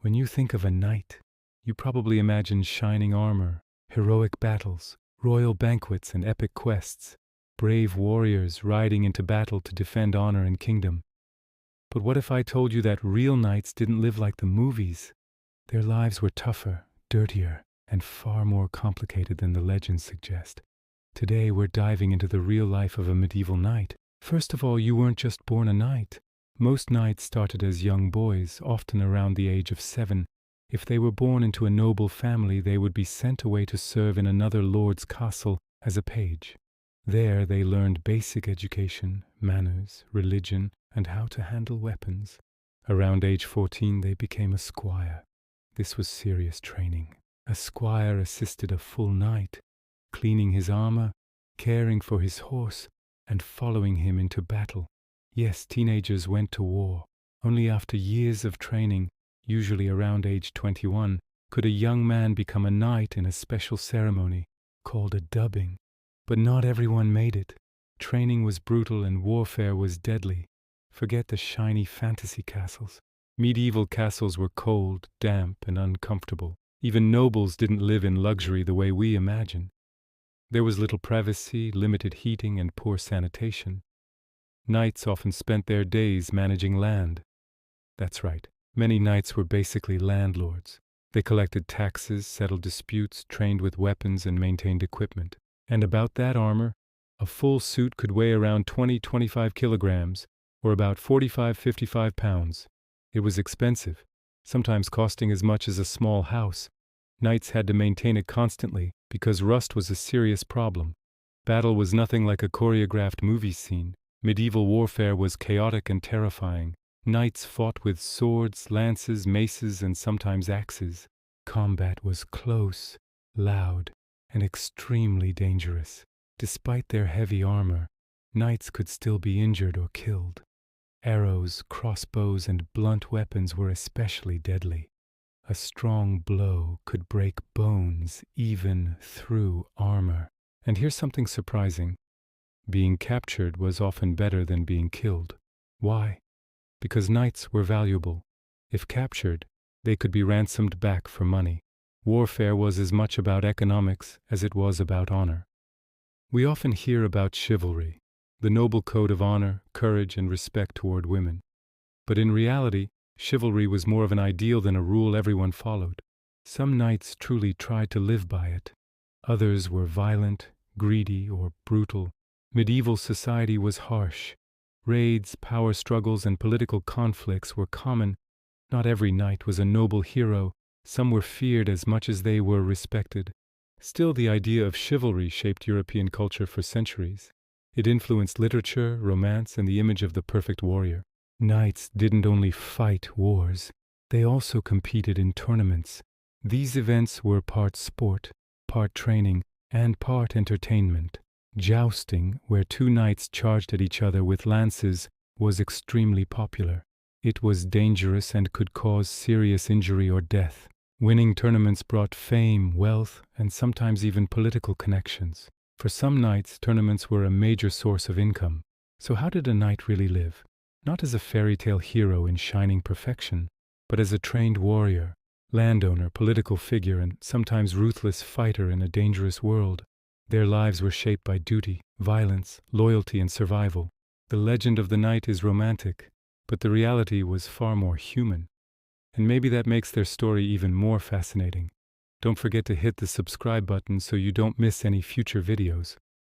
When you think of a knight, you probably imagine shining armor, heroic battles, royal banquets, and epic quests, brave warriors riding into battle to defend honor and kingdom. But what if I told you that real knights didn't live like the movies? Their lives were tougher, dirtier, and far more complicated than the legends suggest. Today we're diving into the real life of a medieval knight. First of all, you weren't just born a knight. Most knights started as young boys, often around the age of 7. If they were born into a noble family, they would be sent away to serve in another lord's castle as a page. There they learned basic education, manners, religion, and how to handle weapons. Around age 14, they became a squire. This was serious training. A squire assisted a full knight, cleaning his armor, caring for his horse, and following him into battle. Yes, teenagers went to war. Only after years of training, usually around age 21, could a young man become a knight in a special ceremony called a dubbing. But not everyone made it. Training was brutal and warfare was deadly. Forget the shiny fantasy castles. Medieval castles were cold, damp, and uncomfortable. Even nobles didn't live in luxury the way we imagine. There was little privacy, limited heating, and poor sanitation. Knights often spent their days managing land. That's right, many knights were basically landlords. They collected taxes, settled disputes, trained with weapons, and maintained equipment. And about that armor, a full suit could weigh around 20-25 kilograms, or about 45-55 pounds. It was expensive, sometimes costing as much as a small house. Knights had to maintain it constantly because rust was a serious problem. Battle was nothing like a choreographed movie scene. Medieval warfare was chaotic and terrifying. Knights fought with swords, lances, maces, and sometimes axes. Combat was close, loud, and extremely dangerous. Despite their heavy armor, knights could still be injured or killed. Arrows, crossbows, and blunt weapons were especially deadly. A strong blow could break bones even through armor. And here's something surprising. Being captured was often better than being killed. Why? Because knights were valuable. If captured, they could be ransomed back for money. Warfare was as much about economics as it was about honor. We often hear about chivalry, the noble code of honor, courage, and respect toward women. But in reality, chivalry was more of an ideal than a rule everyone followed. Some knights truly tried to live by it. Others were violent, greedy, or brutal. Medieval society was harsh. Raids, power struggles, and political conflicts were common. Not every knight was a noble hero. Some were feared as much as they were respected. Still, the idea of chivalry shaped European culture for centuries. It influenced literature, romance, and the image of the perfect warrior. Knights didn't only fight wars, they also competed in tournaments. These events were part sport, part training, and part entertainment. Jousting, where two knights charged at each other with lances, was extremely popular. It was dangerous and could cause serious injury or death. Winning tournaments brought fame, wealth, and sometimes even political connections. For some knights, tournaments were a major source of income. So how did a knight really live? Not as a fairy tale hero in shining perfection, but as a trained warrior, landowner, political figure, and sometimes ruthless fighter in a dangerous world. Their lives were shaped by duty, violence, loyalty, and survival. The legend of the knight is romantic, but the reality was far more human. And maybe that makes their story even more fascinating. Don't forget to hit the subscribe button so you don't miss any future videos.